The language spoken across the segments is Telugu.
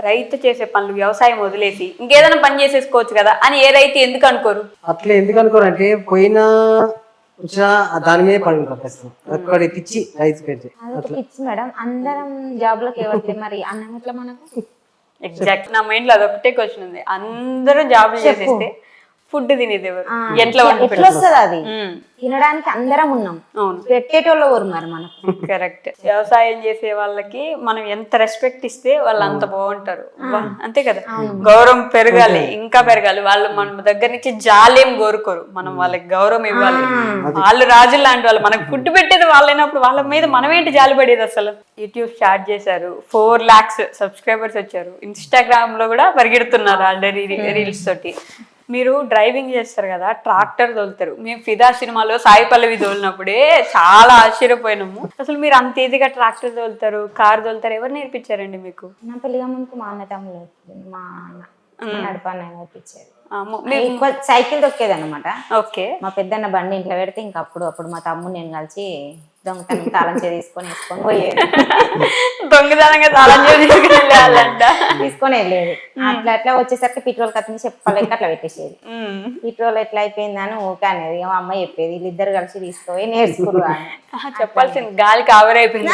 రైతు చేసే పనులు వ్యవసాయం వదిలేసి ఇంకేదైనా పని చేసేసుకోవచ్చు కదా అని ఏ రైతు ఎందుకు అనుకోరు? అట్లా ఎందుకు అనుకోరు అంటే పోయినా వచ్చినా దాని మీద పడి ఉంటారు. అక్కడ పిచ్చి రైతు కంటే పిచ్చి మేడం. అందరం జాబ్ లోకి ఎవరికి మరి అన్నం ఎట్లా మనకు? ఎగ్జాక్ట్ నా మైండ్ లో అదొకటే క్వశ్చన్ ఉంది. అందరూ జాబ్ చేసేస్తే ఫుడ్ తినేది ఎవరు? ఎట్లా వస్తుంది అది? తినడానికి అందరం ఉన్నాం, పెట్టేటోళ్ళు ఎవరు మరి మనకు? కరెక్ట్. వ్యవసాయం చేసే వాళ్ళకి మనం ఎంత రెస్పెక్ట్ ఇస్తే వాళ్ళు అంత బాగుంటారు. అంతే కదా, గౌరవం పెరగాలి, ఇంకా పెరగాలి. వాళ్ళు మన దగ్గర నుంచి జాలేం కోరుకోరు, మనం వాళ్ళకి గౌరవం ఇవ్వాలి. వాళ్ళు రాజులు లాంటి వాళ్ళు, మనకు ఫుడ్ పెట్టేది వాళ్ళైనప్పుడు వాళ్ళ మీద మనం ఏంటి జాలి పడేది? అసలు యూట్యూబ్ స్టార్ట్ చేశారు, 4 lakhs సబ్స్క్రైబర్స్ వచ్చారు, ఇన్స్టాగ్రామ్ లో కూడా పరిగెడుతున్నారు ఆల్రెడీ రీల్స్ తోటి. మీరు డ్రైవింగ్ చేస్తారు కదా, ట్రాక్టర్ తోలుతారు. మేము ఫిదా సినిమాలో సాయి పల్లవి తోలినప్పుడే చాలా ఆశ్చర్యపోయినాము. అసలు మీరు అంత ఈజీగా ట్రాక్టర్ తోలుతారు, కార్ తోలుతారు, ఎవరు నేర్పించారండి మీకు? నా పెళ్లిగా ముందుకు మా అన్న తమ్ముడు, మా నడపన్న నేర్పించారు. సైకిల్ తొక్కేది అనమాట. ఓకే. మా పెద్దన్న బండి ఇంట్లో పెడితే ఇంకా అప్పుడు మా తమ్ముడు నేను కలిసి దొంగతనం తాళం తీసుకొని వేసుకొని పోయేది. దొంగతనంగా తాళం తీసుకొని వెళ్ళేది. అట్లా వచ్చేసరికి పెట్రోల్ కత్తిని చెప్పలేక అట్లా పెట్టేసేది. పెట్రోల్ ఎట్లా అయిపోయిందని ఊకే అనేది. మా అమ్మ చెప్పేది వీళ్ళిద్దరు కలిసి తీసుకుపోయి నేర్చుకున్నారు. చెప్పాల్సింది గాలికి ఆవిరైపోయింది.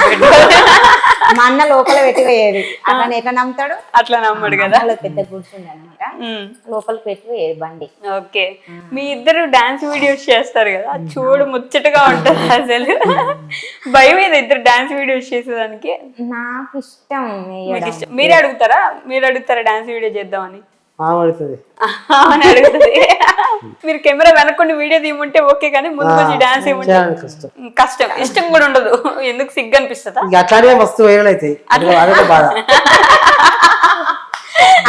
మా అన్న లోపల పెట్టిపోయేది. అట్లా ఎట్లా నమ్ముతాడు? అట్లా నమ్మడు కదా. పెద్ద కూర్చుండే అనమాట, లోపలికి పెట్టిపోయేది బండి. ఓకే. మీ ఇద్దరు డాన్స్ వీడియోస్ చేస్తారు కదా, చూడు ముచ్చటగా ఉంటుంది అసలు. భయం మీద ఇద్దరు డాన్స్ వీడియోస్ చేసేదానికి? నాకు ఇష్టం. మీరే అడుగుతారా? మీరు అడుగుతారా డాన్స్ వీడియో చేద్దామని? అడుగుతుంది. మీరు కెమెరా వెనకుండా వీడియో తీయమంటే ఓకే, కానీ ముందు వచ్చి డాన్స్ ఏమంటే కష్టం, ఇష్టం కూడా ఉండదు. ఎందుకు సిగ్గు అనిపిస్తుందా? అట్లానే మస్తు వైరల్ అవుతాయి.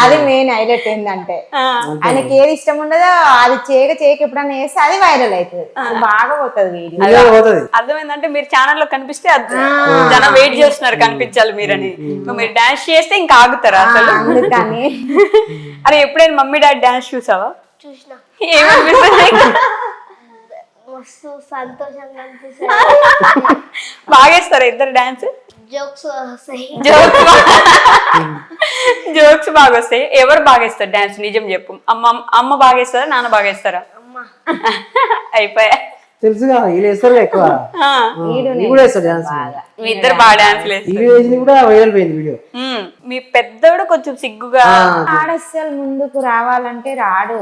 అది మెయిన్ హైలైట్ ఏంటంటే ఆయనకి ఏది ఇష్టం ఉండదో అది చేయక ఎప్పుడన్నా వేస్తే అది వైరల్ అవుతుంది, బాగా పోతుంది వీడియో. అర్థమైందంటే మీరు ఛానల్ లో కనిపిస్తే జనం వెయిట్ చేస్తున్నారు కనిపించాలి మీరని. మీరు డాన్స్ చేస్తే ఇంకా ఆగుతారా అసలు? అందుకని అరే ఎప్పుడైనా మమ్మీ డాడీ డాన్స్ చూసావా? చూసిన. ఏమనిపిస్తుంది? మస్తు సంతోషంగా అనిపిస్తుంది. బాగేస్తారా ఇద్దరు డాన్స్? జోక్స్ వస్తాయి. జోక్స్ బాగా వస్తాయి. ఎవరు బాగేస్తారు డాన్స్? నిజం చెప్పు. అమ్మ బాగేస్తారా, నాన్న బాగేస్తారా? అయిపోయా. తెలుసుగా వీళ్ళు వేస్తారు ఎక్కువ. మీ ఇద్దరు బాగా డాన్స్ వీడియో. మీ పెద్దోడు కొంచెం సిగ్గుగా ఆడస్సలు ముందుకు రావాలంటే రాడు,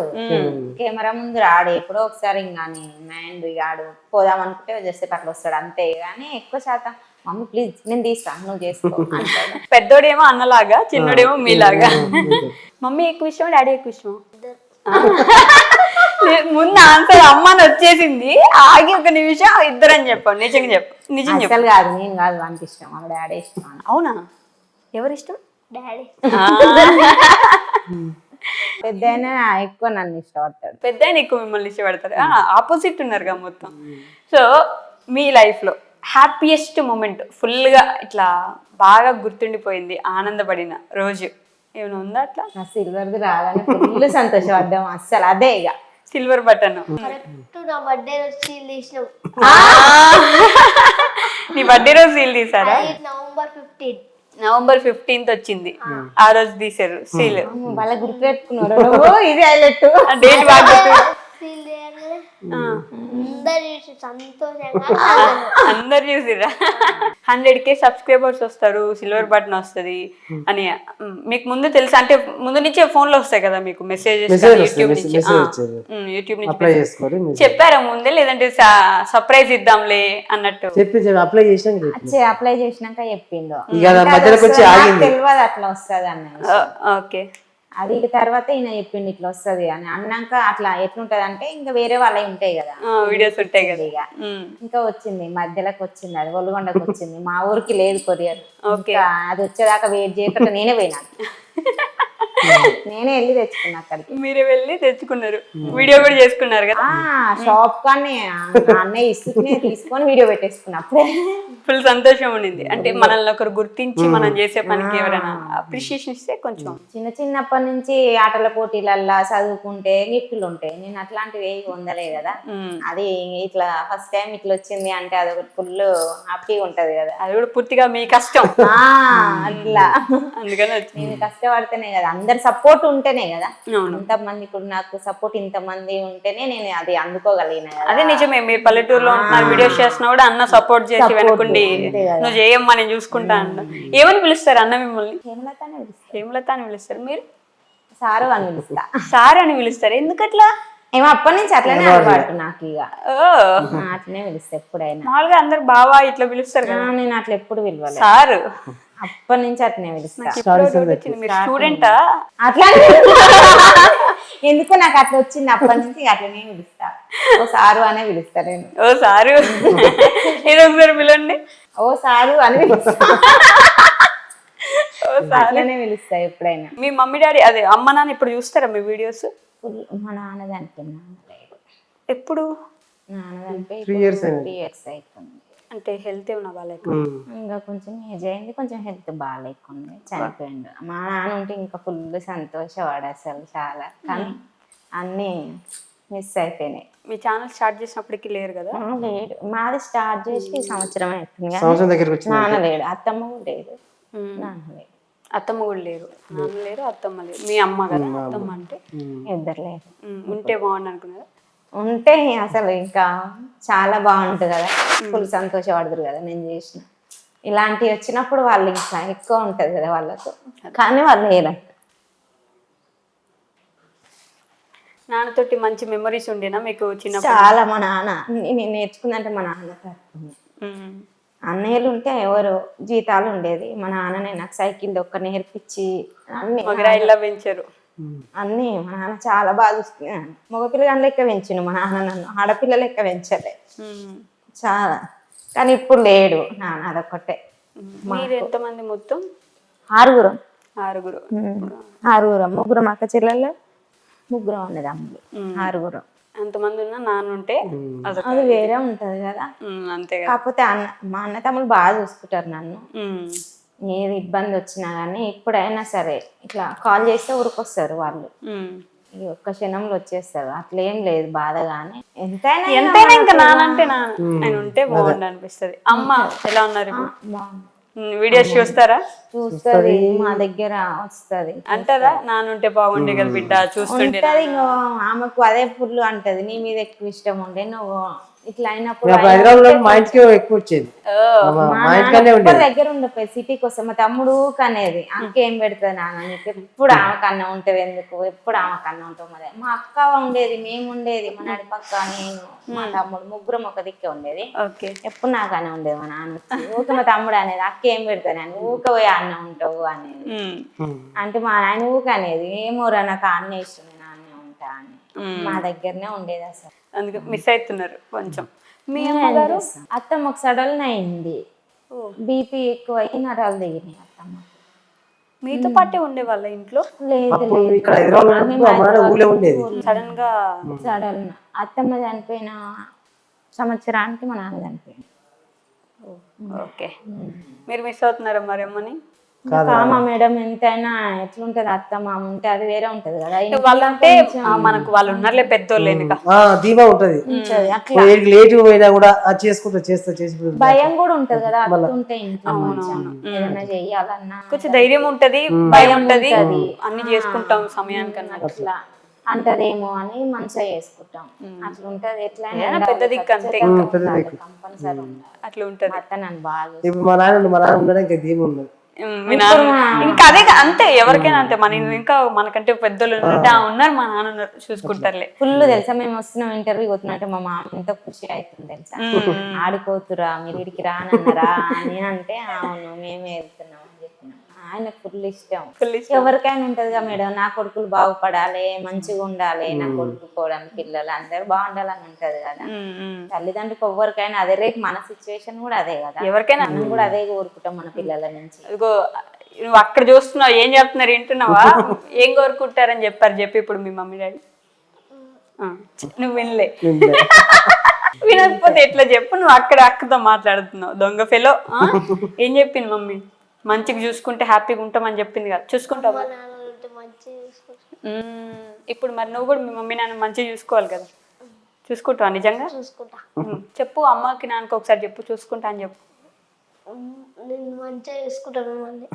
కెమెరా ముందు రాడు. ఎప్పుడో ఒకసారి ఇంకాని మైండ్ ఆడు పోదాం అనుకుంటే చేస్తే అట్లా వస్తాడు అంతే. కానీ ఎక్కువ శాతం మమ్మీ ప్లీజ్ నేను తీస్తాను, నువ్వు చేసుకో. పెద్దోడేమో అన్నలాగా, చిన్నోడేమో మీలాగా. మమ్మీ ఎక్కువ ఇష్టం, డాడీ ఎక్కువ ఇష్టం? ముందు ఆన్సర్ అమ్మని వచ్చేసింది, ఆగి ఒక నిమిషం ఇద్దరు అని చెప్పాను. నిజంగా చెప్పు, నిజం చెప్పు. కాదు నేను కాదు, వానికి ఇష్టం, మా డాడీ ఇష్టం. అవునా? ఎవరు ఇష్టం? డాడీ. పెద్ద ఎక్కువ నన్ను ఇష్టపడతాడు. పెద్ద ఎక్కువ మిమ్మల్ని ఇష్టపడతాడు. ఆపోజిట్ ఉన్నారుగా మొత్తం. సో మీ లైఫ్ లో హ్యాపీయెస్ట్ మూమెంట్, ఫుల్ గా ఇట్లా బాగా గుర్తుండిపోయింది, ఆనందపడిన రోజు ఏమైనా ఉందా అట్లా? నా సిల్వర్ది రాగానే ఫుల్ సంతోషపడ్డాం అస్సలు. అదే ఇక సిల్వర్ బటన్. కరెక్ట్ నా బర్త్డే రోజు సీల్ తీసినాం. నీ బర్త్డే రోజు సీల్ తీసారా? నవంబర్ 15th వచ్చింది, ఆ రోజు తీసారు సీల్. వాళ్ళ గుర్తు పెట్టుకున్నారు, ఇది హైలైట్. డేట్ బాగా సీల్ చేయగానే అందరు చూసిరా 100K సబ్స్క్రైబర్స్ వస్తారు, సిల్వర్ బటన్ వస్తుంది అని మీకు ముందు తెలుసా? అంటే ముందు నుంచే ఫోన్ లో వస్తాయి కదా మీకు మెసేజెస్ యూట్యూబ్ నుంచి చెప్పారా ముందే, లేదంటే సర్ప్రైజ్ ఇద్దాంలే అన్నట్టు? అప్లై చేసినాక చెప్పిండు, తెలియదు అట్లా వస్తుంది అన్న. ఓకే. అది తర్వాత ఈయన చెప్పిండు ఇట్లా వస్తుంది అని. అన్నాక అట్లా ఎట్లుంటది అంటే ఇంకా వేరే వాళ్ళవి ఉంటాయి కదా, వీడియోస్ ఉంటాయి కదా. ఇక ఇంకా వచ్చింది మధ్యలోకి వచ్చింది, అది ఒల్గొండకు వచ్చింది. మా ఊరికి లేదు కొరియర్, అది వచ్చేదాకా వెయిట్ చేయకుండా నేనే పోయినాను. నేనే వెళ్ళి తెచ్చుకున్నా అక్కడికి. మీరే వెళ్ళి తెచ్చుకున్నారు, వీడియో కూడా చేసుకున్నారు కదా? షాప్ కానీ అన్నయ్య ఇసుకునే తీసుకొని వీడియో పెట్టేసుకున్నా. అప్పుడే ఫుల్ సంతోషం ఉండింది. అంటే మనల్ని ఒకరు గుర్తించి మనం చేసే పనికి ఎవరైనా అప్రిషియేషన్ ఇస్తే కొంచెం చిన్నప్పటి నుంచి ఆటల పోటీలల్లా చదువుకుంటే గిఫ్ట్లు ఉంటాయి. నేను అట్లాంటివి ఏవి పొందలే కదా. అది ఇట్లా ఫస్ట్ టైం ఇట్లా వచ్చింది అంటే అది ఒకటి ఫుల్ హ్యాపీగా ఉంటది కదా. అది కూడా పూర్తిగా మీ కష్టం. అట్లా అందుకని వచ్చింది. నేను కష్టపడితేనే కదా, అందరి సపోర్ట్ ఉంటేనే కదా. అవును. అంతమంది ఇప్పుడు నాకు సపోర్ట్ ఇంతమంది ఉంటేనే నేను అది అందుకోగలిగిన కదా. అదే నిజమే. మీరు పల్లెటూరులో ఉంటున్నారు, వీడియోస్ చేస్తున్నా కూడా అన్న సపోర్ట్ చేసి వెనుకుండి నువ్వు చేయమ్మా నేను చూసుకుంటా అన్న. ఏమని పిలుస్తారు అన్న మిమ్మల్ని? హేమలతనే పిలుస్తా. హేమలత అని పిలుస్తారు. మీరు? సారు అని పిలుస్తా. సార్ అని పిలుస్తారు. ఎందుకట్లా? ఏమో అప్పటి నుంచి అట్లనే అలవాటు నాకు. ఇక అట్లనే పిలుస్తా ఎప్పుడైనా. మామూలుగా అందరు బావా ఇట్లా పిలుస్తారు కదా. నేను అట్లా ఎప్పుడు పిలవలేదు. సారు అప్పటి నుంచి అట్లనే పిలుస్తా. మీరు స్టూడెంటా? అట్లా ఎందుకో నాకు అట్లా వచ్చింది. అప్పటి నుంచి అట్లనే పిలుస్తా. ఓ సారు అనే పిలుస్తా నేను. ఓ సారు ఏదో ఒకసారి పిలండి. ఓ సారు అని పిలుస్తా. అట్లనే పిలుస్తా ఎప్పుడైనా. మీ మమ్మీ డాడీ అదే అమ్మ నాన్న ఇప్పుడు చూస్తారా మీ వీడియోస్? మా నాన్న చనిపోయినా ఎప్పుడు? నాన్న చనిపోయి 3 years 3 years అవుతుంది. అంటే హెల్త్ ఏమన్నా బాగాలేక? ఇంకా కొంచెం ఏజ్ అయింది, కొంచెం హెల్త్ బాగాలేకుండా చనిపోయిండు. మా నాన్న ఉంటే ఇంకా ఫుల్ సంతోషపడు అసలు చాలా. కానీ అన్నీ మిస్ అయిపోయినాయి. మీ ఛానల్ స్టార్ట్ చేసినప్పటికి లేరు కదా? లేడు. మాది స్టార్ట్ చేసి సంవత్సరం అవుతుంది కానీ సంవత్సరం దగ్గరికి వచ్చింది. నాన్న లేడు, అత్తమ్మ కూడా లేదు, నాన్న లేడు. అత్తమ్మ కూడా లేరు, నాన్న లేరు, అత్తమ్మ లేరు. మీ అమ్మ కదా అత్తమ్మ అంటే? ఇద్దరు లేరు. ఉంటే బాగుండు అనుకున్నారా? ఉంటే అసలు ఇంకా చాలా బాగుంటుంది కదా. ఫుల్ సంతోషపడతారు కదా నేను చేసిన. ఇలాంటివి వచ్చినప్పుడు వాళ్ళు ఇంకా ఎక్కువ ఉంటుంది కదా వాళ్ళకు. కానీ వాళ్ళు లేరంట. నాన్నతోటి మంచి మెమరీస్ ఉండేనా మీకు చిన్న? చాలా. మా నాన్న నేను నేర్చుకుందంటే మా నాన్న తరపునే. అన్నయ్యలు ఉంటే ఎవరు జీతాలు ఉండేది. మా నాన్ననే నాకు సైకిల్ ఒక్క నేర్పించి అన్ని మగరాయిల్లా పెంచారు. అన్నీ మా నాన్న చాలా బాగా చూసుకున్నాను. మగపిల్లగాని లెక్క పెంచిండు మా నాన్న, నన్ను ఆడపిల్ల లెక్క పెంచలే చాలా. కానీ ఇప్పుడు లేడు నాన్న, అదొక్కటే. మీరు ఎంతమంది మొత్తం? 6 6. 6 ముగ్గురం అక్క చెల్లెళ్ళు, 3 అన్నదమ్ములు. 6. ఎంతమంది ఉన్నా నాన్న ఉంటే అది వేరే ఉంటది కదా. అంతే కదా. కాకపోతే మా అన్న తమ్ములు బాగా చూసుకుంటారు నన్ను. ఏది ఇబ్బంది వచ్చినా కానీ ఇప్పుడైనా సరే ఇట్లా కాల్ చేస్తే ఊరికొస్తారు వాళ్ళు. ఈ ఒక్క క్షణంలో వచ్చేస్తారు. అట్లేం లేదు బాధ. కానీ ఎంతైనా ఇంకా నాన్న అంటే ఆయన ఉంటే బాగుండు అనిపిస్తుంది. అమ్మ ఎలా ఉన్నారు ఇప్పుడు? వీడియోస్ చూస్తారా? చూస్తుంది, మా దగ్గర వస్తుంది. అంటారా నాన్న ఉంటే బాగుండే కదా బిడ్డ చూస్తుంటే? ఆమెకు అదే ఫుల్ అంటది, నీ మీద ఎక్కువ ఇష్టం ఉండే నువ్వు ఇట్లా అయినప్పుడు. మా ఇంటికి ఎక్కువ వచ్చేది. దగ్గర ఉండపోయి సిటీకి వస్తే మా తమ్ముడు కనేది అంకేం పెడుతుంది నాన్న నీకు, ఎప్పుడు ఆమె కన్నా ఉంటుంది ఎందుకు, ఎప్పుడు ఆమె కన్నా ఉంటాం. అదే మా అక్క ఉండేది, మేము ఉండేది, మా నడి పక్క నేను మా తమ్ముడు 3 ఒక దిక్కే ఉండేది. ఎప్పుడు నాకనే ఉండేది. మా నాన్న వచ్చి ఊక మా తమ్ముడు అనేది అక్క ఏం పెడతాను అని ఊక పోయి అన్న ఉంటావు అనేది. అంటే మా నాయన ఊక అనేది ఏమోరా నాకు అన్న ఇష్టం, నేను అన్నే ఉంటా అని. మా దగ్గరనే ఉండేది అసలు. అందుకే మిస్ అవుతున్నారు కొంచెం. మీ అమ్మగారు? అత్తమ్మకు సడన్ అయింది, బీపీ ఎక్కువ అయ్యి నరాలు దిగినాయి. అత్తమ్మ మీతో పాటే ఉండే వాళ్ళ ఇంట్లో? లేదు, సడన్ గా అత్తమ్మ చనిపోయిన సంవత్సరానికి మా నాన్న చనిపోయింది. ఓకే. మీరు మిస్ అవుతున్నారా మరి అమ్మని? మా మేడం ఎంతైనా ఎట్లుంటది, అత్త మామ ఉంటే అది వేరే ఉంటది కదా. వాళ్ళంటే మనకు వాళ్ళు ఉన్నారులే పెద్దోళ్ళు, ధీమా ఉంటది. లేట్ పోయినా కూడా చేసుకుంటా చేసి భయం కూడా ఉంటది కదా. అట్లుంటే ఇంట్లో ఏదైనా చెయ్యాలన్నా కొంచెం ధైర్యం ఉంటది, భయం ఉంటది, అన్ని చేసుకుంటాం సమయానికన్నా. అట్లా అంటదేమో అని మనసులో చేసుకుంటాం. అట్లుంటది. ఎట్లయినా పెద్ద దిక్కు అంతే, కంపల్సరీ అట్లా ఉంటది. అత్త నన్ను బాగా ఇప్పుడు మా నాన్న ఉండడం ఇంకా ధీమా ఉండదు. ఇంకా అదే అంతే, ఎవరికైనా అంతే. మన ఇంకా మనకంటే పెద్దోళ్ళు ఉన్నారు, మా నాన్న ఉన్నారు, చూసుకుంటారులే. ఫుల్ తెలుసా, మేము వస్తున్నాం ఇంటర్వ్యూ పోతున్నట్టు మా మామ ఎంత ఖుషి అవుతుంది తెలుసా. ఆడుకోతురా మీరు ఇడికి రానన్నారా అని అంటే అవును మేమే వెళ్తున్నాం అని చెప్పినాం. ఆయన ఫుల్ ఇష్టం. ఎవరికైనా ఉంటదిగా మేడం, నా కొడుకులు బాగుపడాలి, మంచిగా ఉండాలి, నా కొడుకు కూడా పిల్లలు అందరు బాగుండాలని ఉంటది కదా. తల్లిదండ్రులకు ఎవరికైనా అదే. రేపు మన సిచ్యువేషన్ కూడా అదే కదా, ఎవరికైనా మనం కూడా అదే కోరుకుంటాం మన పిల్లల నుంచి. నువ్వు అక్కడ చూస్తున్నావు, ఏం చెప్తున్నారు వింటున్నావా? ఏం కోరుకుంటారని చెప్పారు చెప్పి ఇప్పుడు మీ మమ్మీ డాడీ? నువ్వు వినలే. వినకపోతే ఎట్లా చెప్పు, నువ్వు అక్కడ అక్కతో మాట్లాడుతున్నావు దొంగ ఫెలో. ఏం చెప్పింది మమ్మీ? మంచిగా చూసుకుంటే హ్యాపీగా ఉంటామని చెప్పింది కదా, చూసుకుంటావా? మా నాన్న ఉంటే మంచిగా చూసుకుంటా. ఇప్పుడు మరి నువ్వు కూడా మీ మమ్మీ నాన్న మంచిగా చూసుకోవాలి కదా, చూసుకుంటావా నిజంగా? చూసుకుంటా. చెప్పు అమ్మకి నాన్నకి ఒకసారి చెప్పు, చూసుకుంటా అని చెప్పు. నేను మంచిగా చూసుకుంటాను మళ్ళీ.